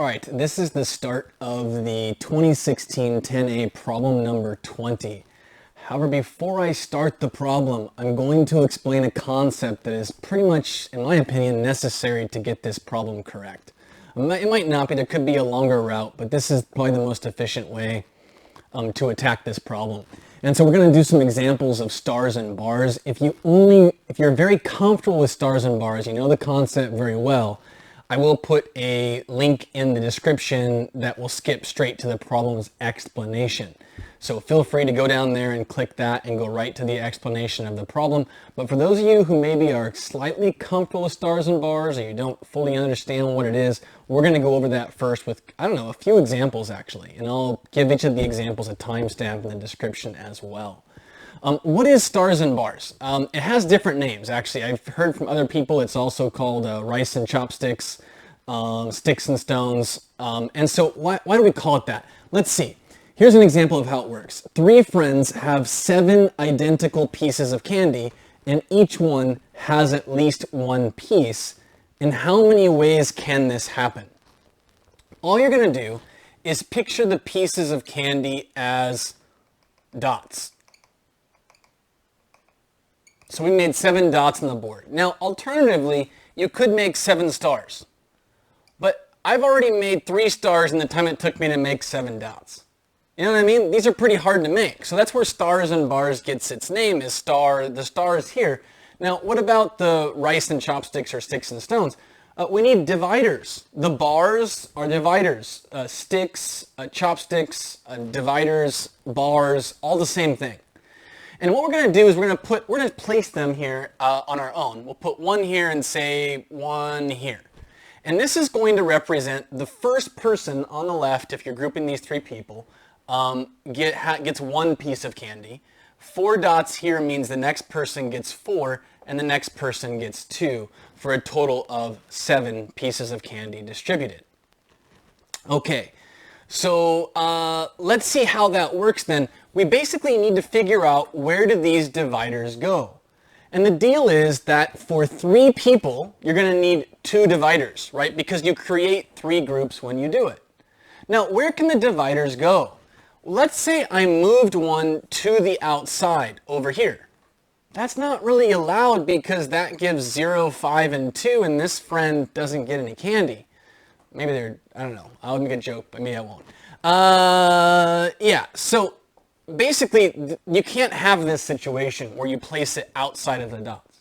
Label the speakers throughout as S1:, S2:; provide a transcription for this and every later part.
S1: All right, this is the start of the 2016 10A problem number 20. However, before I start the problem, I'm going to explain a concept that is pretty much, in my opinion, necessary to get this problem correct. It might not be, there could be a longer route, but this is probably the most efficient way to attack this problem. And so we're going to do some examples of stars and bars. If you're very comfortable with stars and bars, you know the concept very well, I will put a link in the description that will skip straight to the problem's explanation. So feel free to go down there and click that and go right to the explanation of the problem. But for those of you who maybe are slightly comfortable with stars and bars, or you don't fully understand what it is, we're going to go over that first with, I don't know, a few examples actually. And I'll give each of the examples a timestamp in the description as well. What is stars and bars? It has different names, actually. I've heard from other people it's also called rice and chopsticks, sticks and stones. And so why do we call it that? Let's see. Here's an example of how it works. 3 friends have 7 identical pieces of candy, and each one has at least 1 piece. In how many ways can this happen? All you're going to do is picture the pieces of candy as dots. So we made 7 dots on the board. Now, alternatively, you could make 7 stars. But I've already made 3 stars in the time it took me to make 7 dots. You know what I mean? These are pretty hard to make. So that's where stars and bars gets its name, is star. The star is here. Now, what about the rice and chopsticks or sticks and stones? We need dividers. The bars are dividers. Sticks, chopsticks, dividers, bars, all the same thing. And what we're going to do is we're going to place them here on our own. We'll put 1 here and say 1 here. And this is going to represent the first person on the left, if you're grouping these 3 people, gets 1 piece of candy. 4 dots here means the next person gets 4, and the next person gets 2, for a total of 7 pieces of candy distributed. Okay. So let's see how that works then. We basically need to figure out, where do these dividers go? And the deal is that for 3 people, you're going to need 2 dividers, right? Because you create 3 groups when you do it. Now, where can the dividers go? Let's say I moved one to the outside over here. That's not really allowed because that gives 0, 5, and 2, and this friend doesn't get any candy. Maybe I don't know. I'll make a joke, but maybe I won't. Yeah, so basically, you can't have this situation where you place it outside of the dots.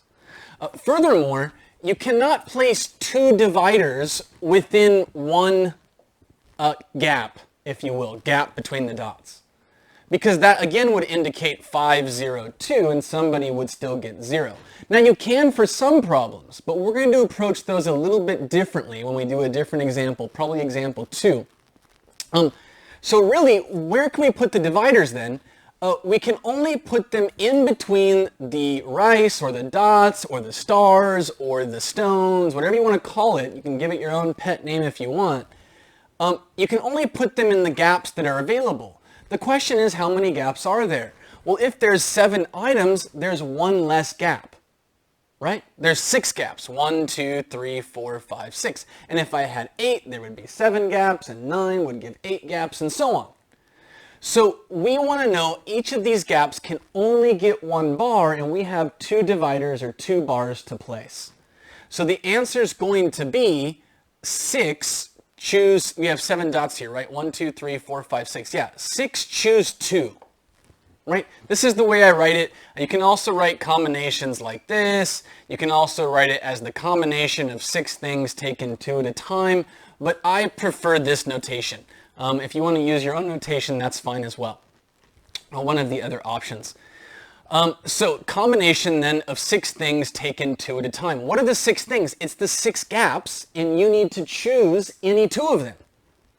S1: Furthermore, you cannot place 2 dividers within 1 gap, if you will, gap between the dots. Because that, again, would indicate 5, 0, 2, and somebody would still get 0. Now, you can for some problems, but we're going to approach those a little bit differently when we do a different example, probably example 2. So really, where can we put the dividers then? We can only put them in between the rice or the dots or the stars or the stones, whatever you want to call it. You can give it your own pet name if you want. You can only put them in the gaps that are available. The question is, how many gaps are there? Well, if there's 7 items, there's 1 less gap, right? There's 6 gaps, 1, 2, 3, 4, 5, 6. And if I had 8, there would be 7 gaps, and 9 would give 8 gaps, and so on. So we want to know each of these gaps can only get 1 bar, and we have 2 dividers or 2 bars to place. So the answer is going to be 6. Choose, we have 7 dots here, right? 1, 2, 3, 4, 5, 6. Yeah, 6, choose 2, right? This is the way I write it. You can also write combinations like this. You can also write it as the combination of 6 things taken 2 at a time, but I prefer this notation. If you want to use your own notation, that's fine as well. Or one of the other options. So combination then of 6 things taken 2 at a time. What are the 6 things? It's the 6 gaps, and you need to choose any 2 of them,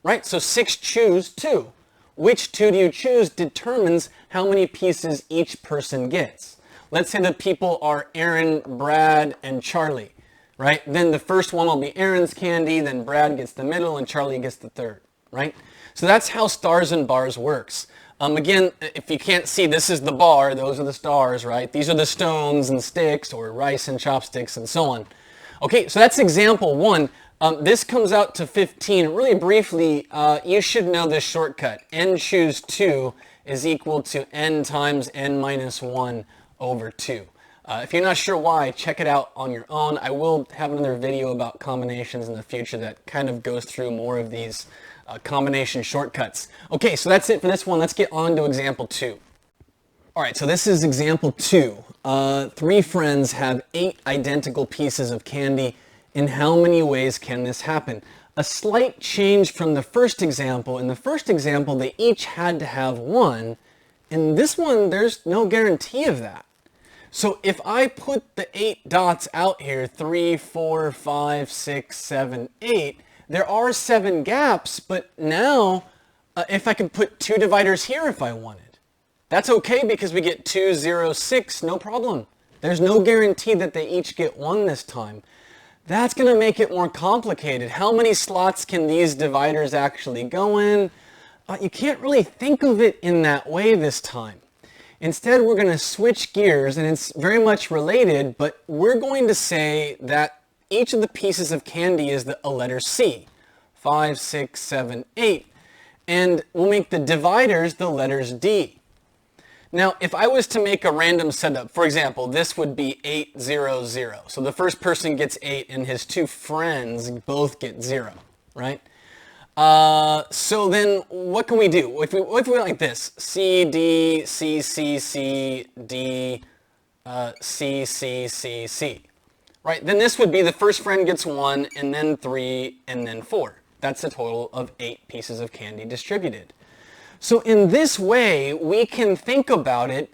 S1: right? So 6, choose 2. Which 2 do you choose determines how many pieces each person gets. Let's say the people are Aaron, Brad, and Charlie, right? Then the first one will be Aaron's candy, then Brad gets the middle, and Charlie gets the third, right? So that's how stars and bars works. Again, if you can't see, this is the bar, those are the stars, right? These are the stones and sticks, or rice and chopsticks and so on. Okay, so that's example 1. This comes out to 15. Really briefly, you should know this shortcut. N choose 2 is equal to n times n minus 1 over 2. If you're not sure why, check it out on your own. I will have another video about combinations in the future that kind of goes through more of these combination shortcuts. Okay, so that's it for this one. Let's get on to example 2. All right, so this is example 2. 3 friends have 8 identical pieces of candy. In how many ways can this happen? A slight change from the first example. In the first example, they each had to have 1. In this one, there's no guarantee of that. So if I put the 8 dots out here, 3, 4, 5, 6, 7, 8, there are 7 gaps, but now if I could put 2 dividers here if I wanted, that's okay because we get 2, 0, 6, no problem. There's no guarantee that they each get 1 this time. That's going to make it more complicated. How many slots can these dividers actually go in? You can't really think of it in that way this time. Instead, we're going to switch gears, and it's very much related, but we're going to say that each of the pieces of candy is a letter C. 5, 6, 7, 8. And we'll make the dividers the letters D. Now, if I was to make a random setup, for example, this would be 8, 0, 0. So the first person gets 8, and his 2 friends both get 0, right? So then what can we do? If we went like this, C, D, C, C, C, D, C, C, C, C, right? Then this would be the first friend gets 1, and then 3, and then 4. That's a total of 8 pieces of candy distributed. So in this way, we can think about it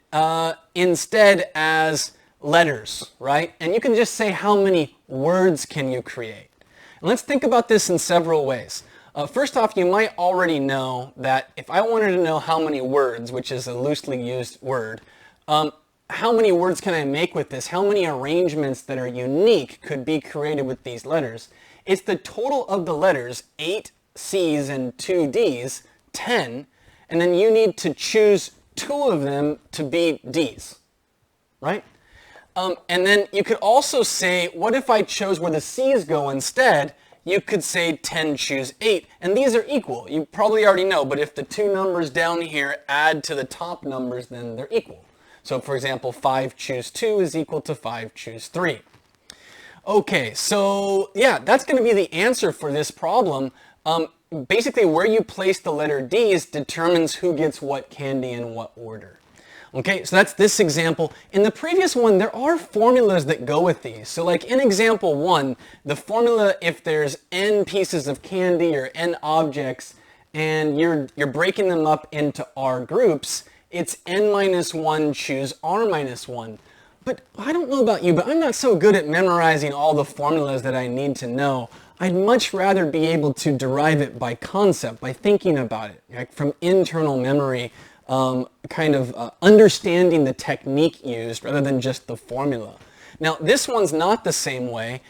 S1: instead as letters, right? And you can just say how many words can you create. And let's think about this in several ways. First off, you might already know that if I wanted to know how many words, which is a loosely used word, how many words can I make with this? How many arrangements that are unique could be created with these letters? It's the total of the letters, 8 C's and 2 D's, 10, and then you need to choose 2 of them to be D's, right? And then you could also say, what if I chose where the C's go instead? You could say 10 choose 8, and these are equal. You probably already know, but if the 2 numbers down here add to the top numbers, then they're equal. So for example, 5 choose 2 is equal to 5 choose 3. Okay, so yeah, that's going to be the answer for this problem. Basically, where you place the letter D's determines who gets what candy in what order. Okay, so that's this example. In the previous one, there are formulas that go with these. So like in example 1, the formula, if there's n pieces of candy or n objects, and you're breaking them up into R groups, it's n minus 1 choose R minus 1. But I don't know about you, but I'm not so good at memorizing all the formulas that I need to know. I'd much rather be able to derive it by concept, by thinking about it, like from internal memory, understanding the technique used rather than just the formula. Now, this one's not the same way.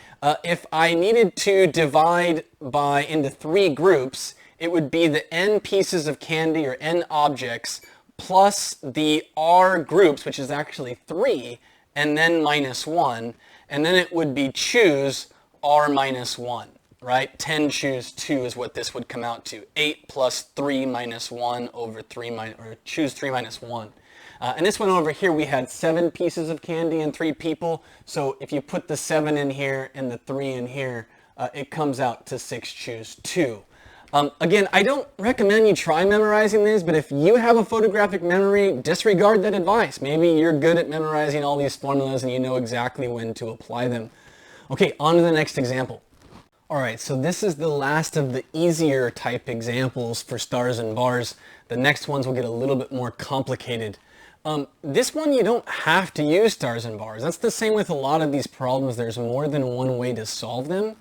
S1: If I needed to divide into 3 groups, it would be the n pieces of candy or n objects plus the R groups, which is actually 3, and then minus 1, and then it would be choose R minus 1. Right? 10 choose 2 is what this would come out to. 8 plus 3 minus 1 over 3 or choose 3 minus 1. And this one over here, we had 7 pieces of candy and 3 people. So if you put the 7 in here and the 3 in here, it comes out to 6 choose 2. Again, I don't recommend you try memorizing these, but if you have a photographic memory, disregard that advice. Maybe you're good at memorizing all these formulas and you know exactly when to apply them. Okay, on to the next example. All right, so this is the last of the easier type examples for stars and bars. The next ones will get a little bit more complicated. This one, you don't have to use stars and bars. That's the same with a lot of these problems. There's more than one way to solve them.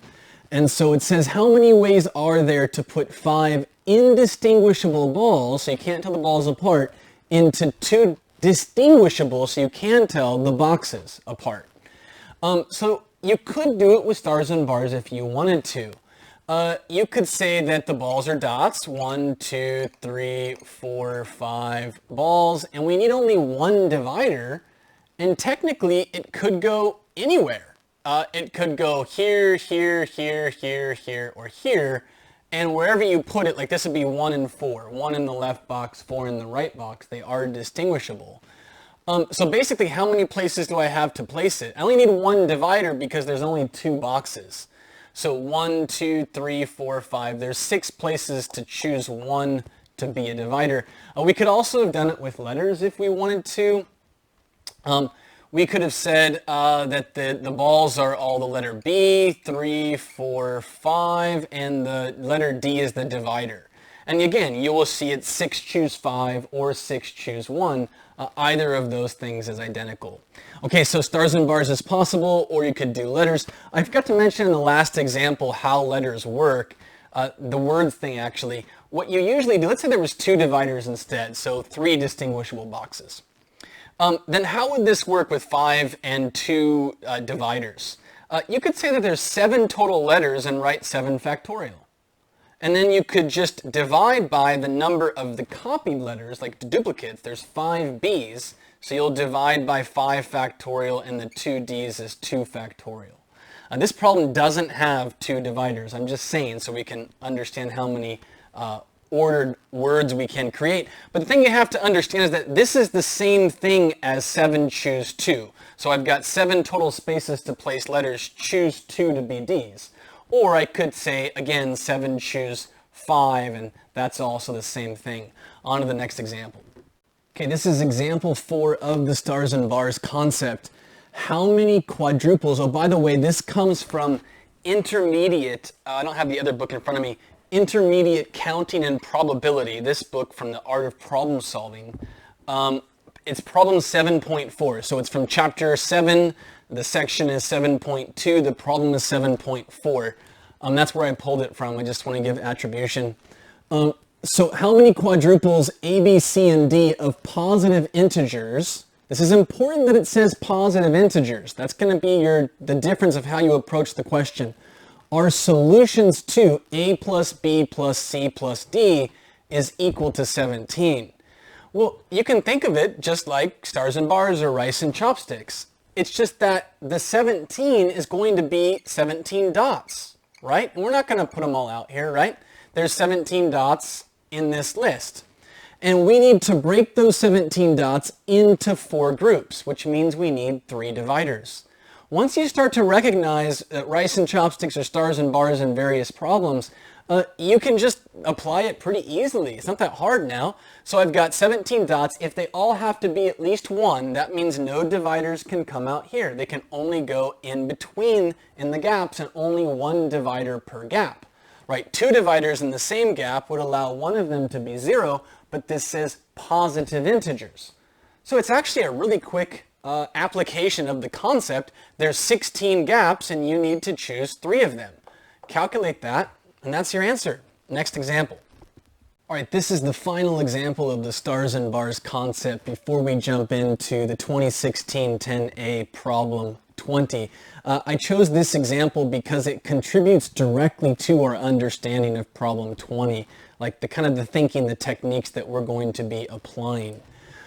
S1: And so it says, how many ways are there to put 5 indistinguishable balls, so you can't tell the balls apart, into 2 distinguishable, so you can tell the boxes apart? So you could do it with stars and bars if you wanted to. You could say that the balls are dots, 1, 2, 3, 4, 5 balls, and we need only 1 divider, and technically it could go anywhere. it could go here, here, here, here, here, or here. And wherever you put it, like this would be 1 and 4. 1 in the left box, 4 in the right box. They are distinguishable. So basically, how many places do I have to place it? I only need one divider because there's only 2 boxes. So 1, 2, 3, 4, 5. There's 6 places to choose one to be a divider. We could also have done it with letters if we wanted to. We could have said that the balls are all the letter B, 3, 4, 5, and the letter D is the divider. And again, you will see it's 6 choose 5 or 6 choose 1. Either of those things is identical. Okay, so stars and bars is possible, or you could do letters. I forgot to mention in the last example how letters work. The words thing actually. What you usually do, let's say there was 2 dividers instead, so 3 distinguishable boxes. Then how would this work with 5 and 2 dividers? You could say that there's 7 total letters and write 7 factorial. And then you could just divide by the number of the copied letters, like duplicates. There's 5 B's, so you'll divide by 5 factorial, and the 2 D's is 2 factorial. This problem doesn't have 2 dividers. I'm just saying so we can understand how many ordered words we can create. But the thing you have to understand is that this is the same thing as 7 choose 2. So I've got 7 total spaces to place letters, choose 2 to be D's. Or I could say, again, 7 choose 5, and that's also the same thing. On to the next example. Okay, this is example 4 of the stars and bars concept. How many quadruples, oh, by the way, this comes from intermediate, I don't have the other book in front of me, Intermediate Counting and Probability, this book from the Art of Problem Solving. It's problem 7.4, so it's from chapter 7, the section is 7.2, the problem is 7.4. That's where I pulled it from. I just want to give attribution. So how many quadruples A, B, C, and D of positive integers? This is important that it says positive integers. That's going to be the difference of how you approach the question. Are solutions to A plus B plus C plus D is equal to 17? Well, you can think of it just like stars and bars or rice and chopsticks. It's just that the 17 is going to be 17 dots, right? And we're not going to put them all out here, right? There's 17 dots in this list. And we need to break those 17 dots into 4 groups, which means we need 3 dividers. Once you start to recognize rice and chopsticks or stars and bars in various problems, you can just apply it pretty easily. It's not that hard now. So I've got 17 dots. If they all have to be at least 1, that means no dividers can come out here. They can only go in between in the gaps, and only 1 divider per gap. Right? 2 dividers in the same gap would allow one of them to be 0, but this says positive integers. So it's actually a really quick application of the concept. There's 16 gaps and you need to choose 3 of them. Calculate that, and that's your answer. Next example. All right, this is the final example of the stars and bars concept before we jump into the 2016 10A problem 20. I chose this example because it contributes directly to our understanding of problem 20, like the kind of the thinking, the techniques that we're going to be applying.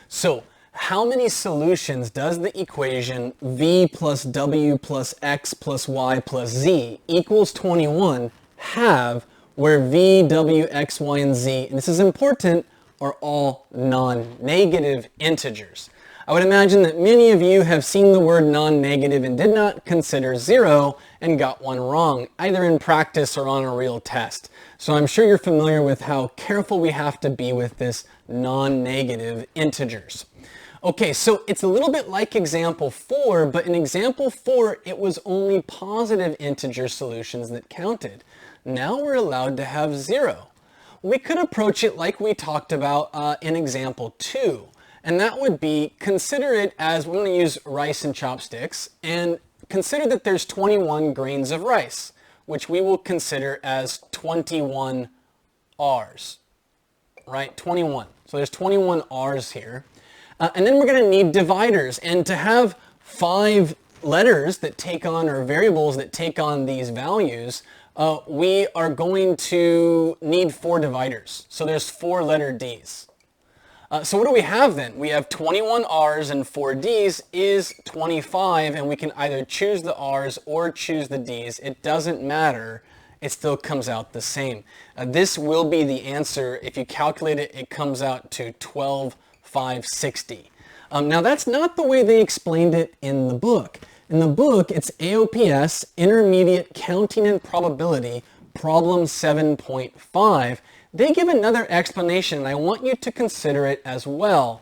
S1: So how many solutions does the equation v plus w plus x plus y plus z equals 21 have where v, w, x, y, and z, and this is important, are all non-negative integers? I would imagine that many of you have seen the word non-negative and did not consider 0 and got one wrong, either in practice or on a real test. So I'm sure you're familiar with how careful we have to be with this non-negative integers. Okay, so it's a little bit like example 4, but in example 4, it was only positive integer solutions that counted. Now we're allowed to have 0. We could approach it like we talked about in example 2, and that would be, consider it as, we're going to use rice and chopsticks, and consider that there's 21 grains of rice, which we will consider as 21 R's, right? 21. So there's 21 R's here. And then we're going to need dividers, and to have 5 letters that take on, or variables that take on these values, we are going to need 4 dividers. So there's 4 letter D's. So what do we have then? We have 21 R's and 4 D's is 25, and we can either choose the R's or choose the D's. It doesn't matter. It still comes out the same. This will be the answer. If you calculate it, it comes out to 12,560. Now that's not the way they explained it in the book. In the book, it's AOPS, Intermediate Counting and Probability, problem 7.5. They give another explanation, and I want you to consider it as well.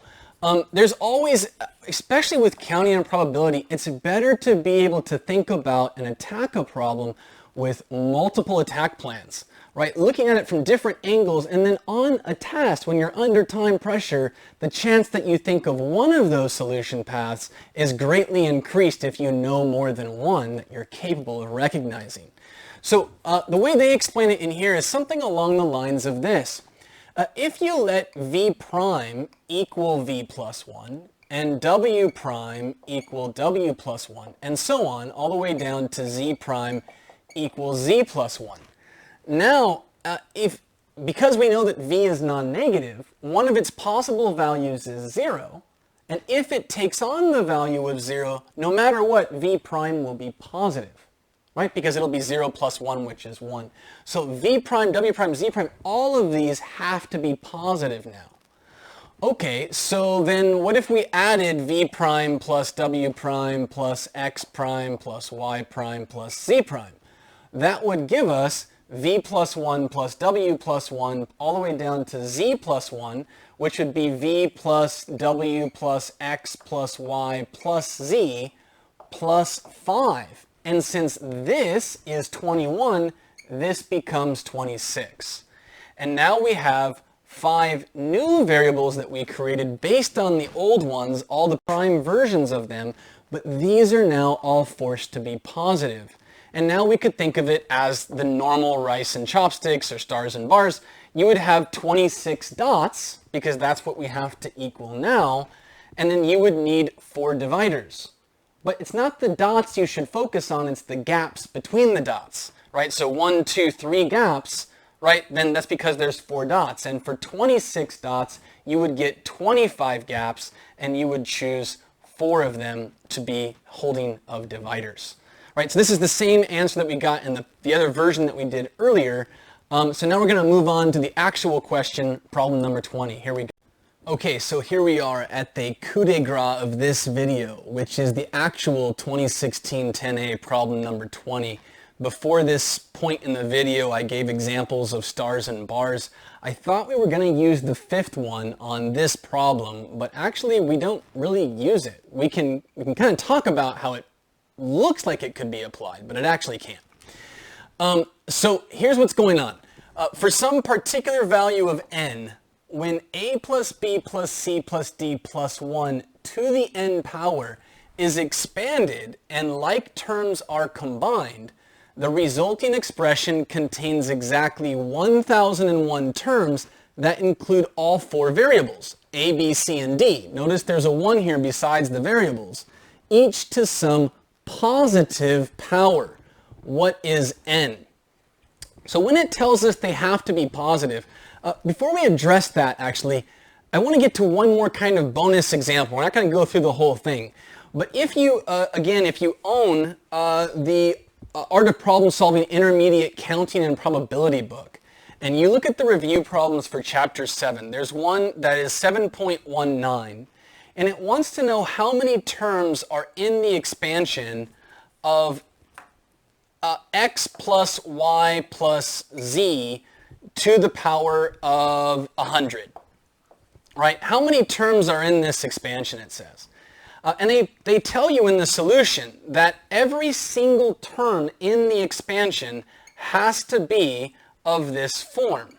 S1: There's always, especially with counting and probability, it's better to be able to think about and attack a problem with multiple attack plans, right? Looking at it from different angles, and then on a test, when you're under time pressure, the chance that you think of one of those solution paths is greatly increased if you know more than one that you're capable of recognizing. So the way they explain it in here is something along the lines of this. If you let v prime equal v plus 1 and w prime equal w plus 1 and so on all the way down to z prime equals z plus 1. Now, because we know that v is non-negative, one of its possible values is 0. And if it takes on the value of 0, no matter what, v prime will be positive. Right? Because it'll be 0 plus 1, which is 1. So v prime, w prime, z prime, all of these have to be positive now. Okay, so then what if we added v prime plus w prime plus x prime plus y prime plus z prime? That would give us v plus 1 plus w plus 1 all the way down to z plus 1, which would be v plus w plus x plus y plus z plus 5. And since this is 21, this becomes 26. And now we have 5 new variables that we created based on the old ones, all the prime versions of them, but these are now all forced to be positive. And now we could think of it as the normal rice and chopsticks or stars and bars. You would have 26 dots, because that's what we have to equal now, and then you would need 4 dividers. But it's not the dots you should focus on, it's the gaps between the dots, right? So 1, 2, 3 gaps, right? Then that's because there's 4 dots. And for 26 dots, you would get 25 gaps, and you would choose 4 of them to be holding of dividers, right? So this is the same answer that we got in the other version that we did earlier. So now we're going to move on to the actual question, problem number 20. Here we go. Okay, so here we are at the coup de grace of this video, which is the actual 2016 10A problem number 20. Before this point in the video, I gave examples of stars and bars. I thought we were going to use the 5th one on this problem, but actually we don't really use it. We can kind of talk about how it looks like it could be applied, but it actually can't. So here's what's going on. For some particular value of n, when a plus b plus c plus d plus 1 to the n power is expanded and like terms are combined, the resulting expression contains exactly 1001 terms that include all 4 variables, a, b, c, and d. Notice there's a 1 here besides the variables, each to some positive power. What is n? So when it tells us they have to be positive, before we address that, actually, I want to get to one more kind of bonus example. We're not going to go through the whole thing. But if you, again, if you own the Art of Problem Solving Intermediate Counting and Probability book, and you look at the review problems for Chapter 7, there's one that is 7.19, and it wants to know how many terms are in the expansion of x plus y plus z to the power of 100, right? How many terms are in this expansion, it says. And they tell you in the solution that every single term in the expansion has to be of this form,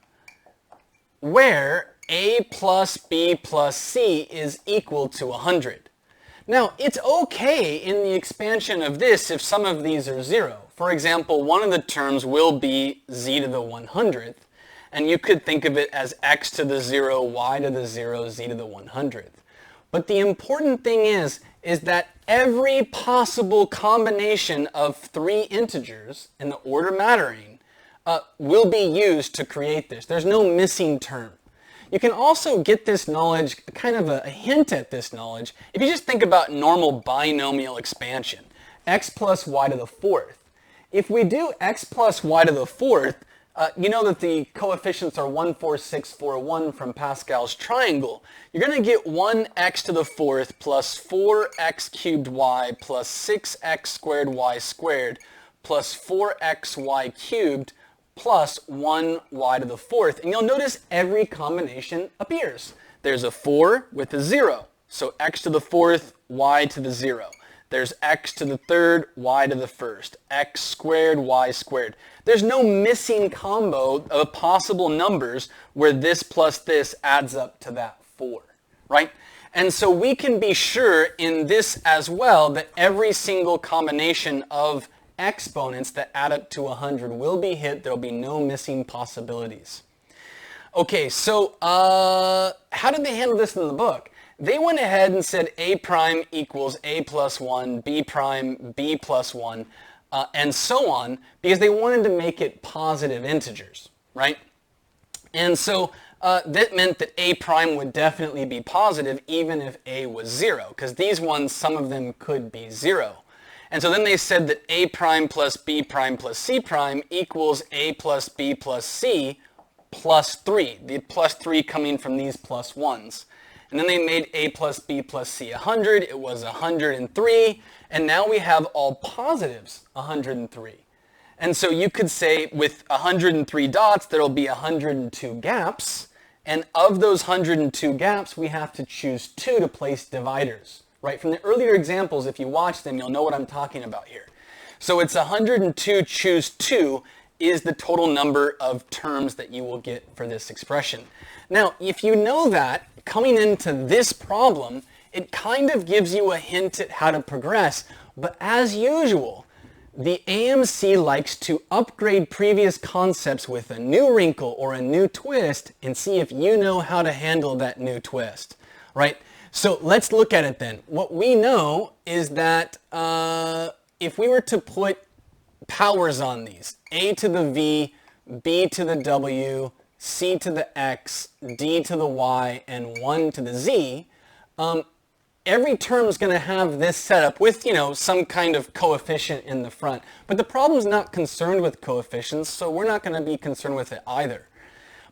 S1: where a plus b plus c is equal to 100. Now, it's okay in the expansion of this if some of these are 0. For example, one of the terms will be z to the 100th. And you could think of it as x to the 0, y to the 0, z to the 100th. But the important thing is that every possible combination of 3 integers in the order mattering will be used to create this. There's no missing term. You can also get this knowledge, kind of a hint at this knowledge, if you just think about normal binomial expansion. X plus y to the fourth. If we do x plus y to the fourth, you know that the coefficients are 1, 4, 6, 4, 1 from Pascal's triangle. You're going to get 1x to the fourth plus 4x cubed y plus 6x squared y squared plus 4xy cubed plus 1y to the fourth. And you'll notice every combination appears. There's a 4 with a 0. So x to the fourth, y to the 0. There's x to the third, y to the first. X squared, y squared. There's no missing combo of possible numbers where this plus this adds up to that 4, right? And so we can be sure in this as well that every single combination of exponents that add up to 100 will be hit. There'll be no missing possibilities. Okay, so how did they handle this in the book? They went ahead and said a prime equals a plus 1, b prime b plus 1, and so on, because they wanted to make it positive integers, right? And so that meant that a prime would definitely be positive even if a was 0, because these ones, some of them could be 0. And so then they said that a prime plus b prime plus c prime equals a plus b plus c plus 3, the plus 3 coming from these plus 1s. And then they made a plus b plus c 100. It was 103. And now we have all positives, 103. And so you could say with 103 dots, there will be 102 gaps. And of those 102 gaps, we have to choose 2 to place dividers. Right? From the earlier examples, if you watch them, you'll know what I'm talking about here. So it's 102 choose 2 is the total number of terms that you will get for this expression. Now, if you know that, coming into this problem, it kind of gives you a hint at how to progress, but as usual, the AMC likes to upgrade previous concepts with a new wrinkle or a new twist and see if you know how to handle that new twist, right? So let's look at it then. What we know is that if we were to put powers on these, a to the v, b to the w, c to the x, d to the y, and 1 to the z, every term is going to have this setup with, you know, some kind of coefficient in the front. But the problem is not concerned with coefficients, so we're not going to be concerned with it either.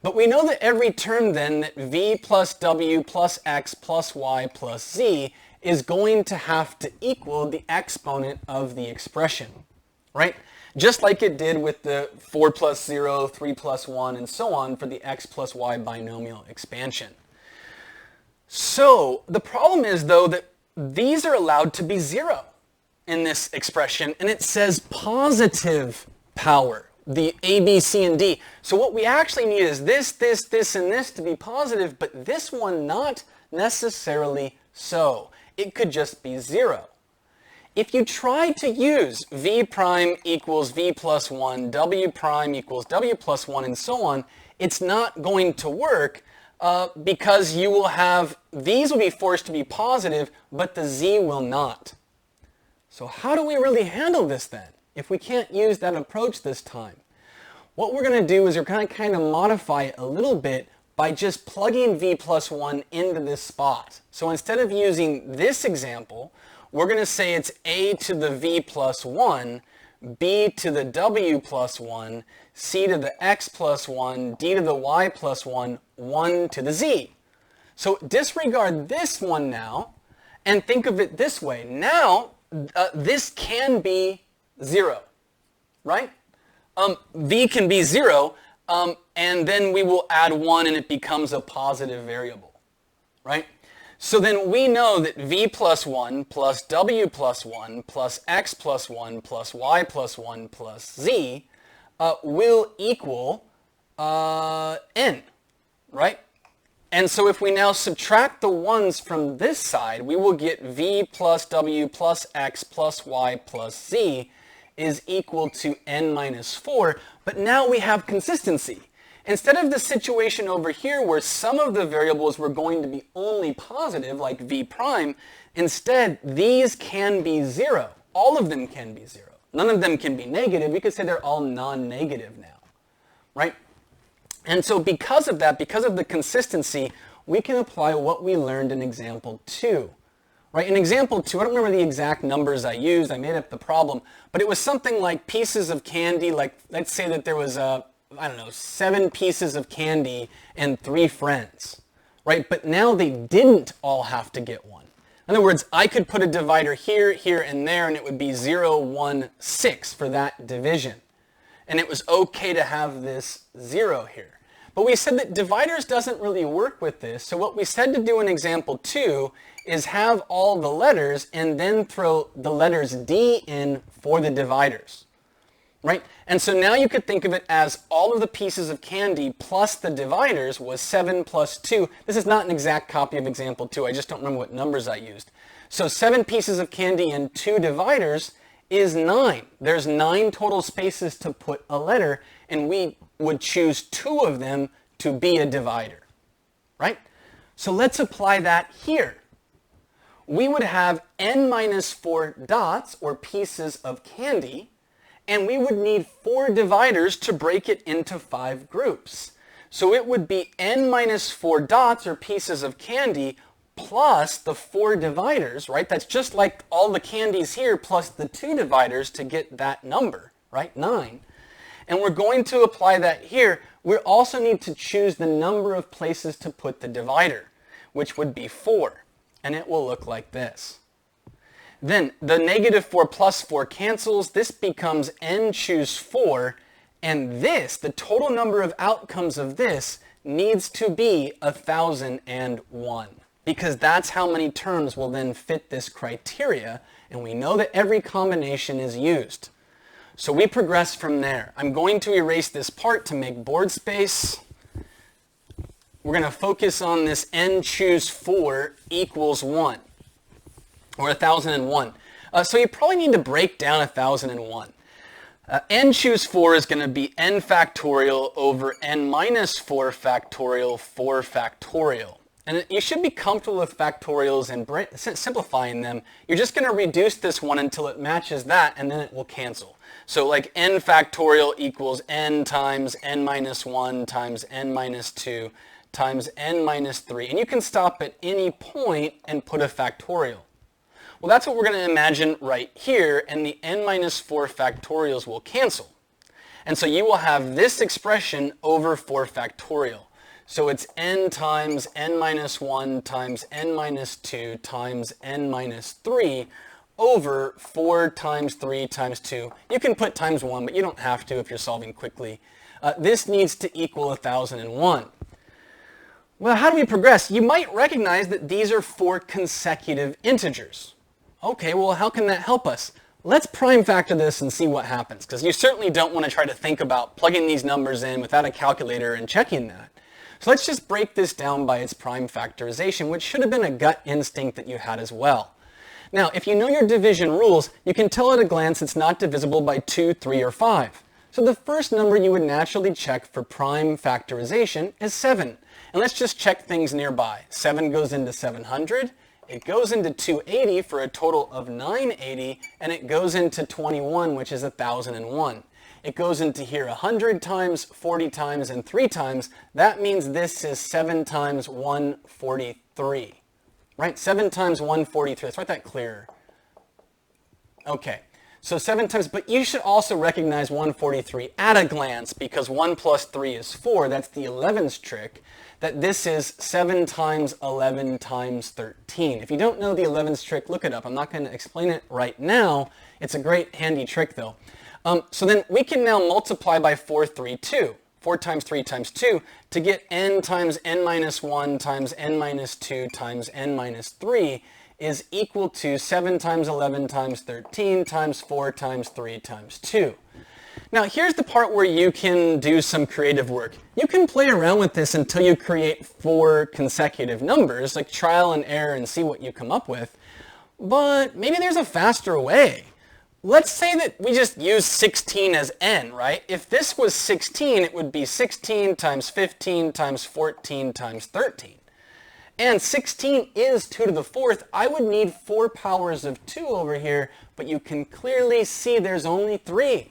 S1: But we know that every term then, that v plus w plus x plus y plus z is going to have to equal the exponent of the expression, right? Just like it did with the 4 plus 0, 3 plus 1, and so on for the x plus y binomial expansion. So the problem is, though, that these are allowed to be 0 in this expression, and it says positive power, the a, b, c, and d. So what we actually need is this, this, this, and this to be positive, but this one not necessarily so. It could just be 0. If you try to use v prime equals v plus 1, w prime equals w plus 1, and so on, it's not going to work because you will have, these will be forced to be positive, but the z will not. So how do we really handle this then, if we can't use that approach this time? What we're going to do is we're going to kind of modify it a little bit by just plugging v plus 1 into this spot. So instead of using this example, we're going to say it's a to the v plus 1, b to the w plus 1, c to the x plus 1, d to the y plus 1, 1 to the z. So disregard this one now and think of it this way. Now, this can be 0, right? V can be 0, and then we will add 1 and it becomes a positive variable, right? So then we know that v plus 1 plus w plus 1 plus x plus 1 plus y plus 1 plus z will equal n, right? And so if we now subtract the 1s from this side, we will get v plus w plus x plus y plus z is equal to n minus 4, but now we have consistency. Instead of the situation over here where some of the variables were going to be only positive, like v prime, instead these can be 0. All of them can be 0. None of them can be negative. We could say they're all non-negative now, right? And so because of that, because of the consistency, we can apply what we learned in example 2. Right? In example 2, I don't remember the exact numbers I used. I made up the problem. But it was something like pieces of candy. Like, let's say that there was, I don't know, 7 pieces of candy and 3 friends. Right? But now they didn't all have to get one. In other words, I could put a divider here, here, and there, and it would be 0, 1, 6 for that division. And it was okay to have this 0 here. But we said that dividers doesn't really work with this. So what we said to do in example 2 is have all the letters and then throw the letters D in for the dividers. Right? And so now you could think of it as all of the pieces of candy plus the dividers was 7 plus 2. This is not an exact copy of example 2. I just don't remember what numbers I used. So 7 pieces of candy and 2 dividers is 9. There's 9 total spaces to put a letter, and we would choose 2 of them to be a divider. Right? So let's apply that here. We would have n minus 4 dots, or pieces of candy, and we would need 4 dividers to break it into 5 groups. So it would be n minus 4 dots, or pieces of candy, plus the 4 dividers, right? That's just like all the candies here plus the 2 dividers to get that number, right? 9. And we're going to apply that here. We also need to choose the number of places to put the divider, which would be 4. And it will look like this. Then the negative 4 plus 4 cancels. This becomes n choose 4. And this, the total number of outcomes of this, needs to be 1001. Because that's how many terms will then fit this criteria. And we know that every combination is used. So we progress from there. I'm going to erase this part to make board space. We're going to focus on this n choose 4 equals 1, or 1001. So you probably need to break down 1001. N choose 4 is going to be n factorial over n minus 4 factorial 4 factorial. And you should be comfortable with factorials and simplifying them. You're just going to reduce this one until it matches that, and then it will cancel. So like n factorial equals n times n minus 1 times n minus 2 times n minus 3. And you can stop at any point and put a factorial. Well, that's what we're going to imagine right here, and the n minus 4 factorials will cancel. And so you will have this expression over 4 factorial. So it's n times n minus 1 times n minus 2 times n minus 3 over 4 times 3 times 2. You can put times 1, but you don't have to if you're solving quickly. This needs to equal 1001. Well, how do we progress? You might recognize that these are 4 consecutive integers. Okay, well, how can that help us? Let's prime factor this and see what happens, because you certainly don't want to try to think about plugging these numbers in without a calculator and checking that. So let's just break this down by its prime factorization, which should have been a gut instinct that you had as well. Now, if you know your division rules, you can tell at a glance it's not divisible by 2, 3, or 5. So the first number you would naturally check for prime factorization is 7. And let's just check things nearby. 7 goes into 700, it goes into 280 for a total of 980, and it goes into 21, which is 1001. It goes into here 100 times, 40 times, and 3 times. That means this is 7 times 143. Right? 7 times 143. Let's write that clearer. Okay. So 7 times, but you should also recognize 143 at a glance, because 1 plus 3 is 4. That's the 11's trick. That this is 7 times 11 times 13. If you don't know the 11's trick, look it up. I'm not going to explain it right now. It's a great handy trick though. So then we can now multiply by 432. 4 times 3 times 2 to get n times n minus 1 times n minus 2 times n minus 3 is equal to 7 times 11 times 13 times 4 times 3 times 2. Now here's the part where you can do some creative work. You can play around with this until you create 4 consecutive numbers, like trial and error, and see what you come up with. But maybe there's a faster way. Let's say that we just use 16 as n, right? If this was 16, it would be 16 times 15 times 14 times 13. And 16 is 2 to the 4th. I would need 4 powers of 2 over here, but you can clearly see there's only 3.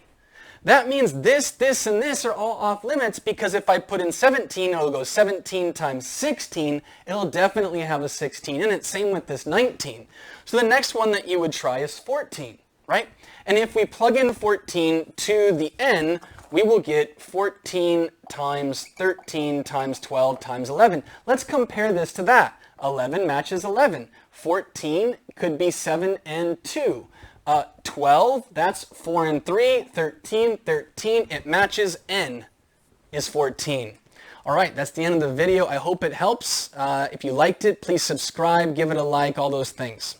S1: That means this, and this are all off limits, because if I put in 17, it'll go 17 times 16. It'll definitely have a 16 in it. Same with this 19. So the next one that you would try is 14, right? And if we plug in 14 to the n, we will get 14 times 13 times 12 times 11. Let's compare this to that. 11 matches 11. 14 could be 7 and 2. 12, that's 4 and 3. 13, 13, it matches n is 14. All right, that's the end of the video. I hope it helps. If you liked it, please subscribe, give it a like, all those things.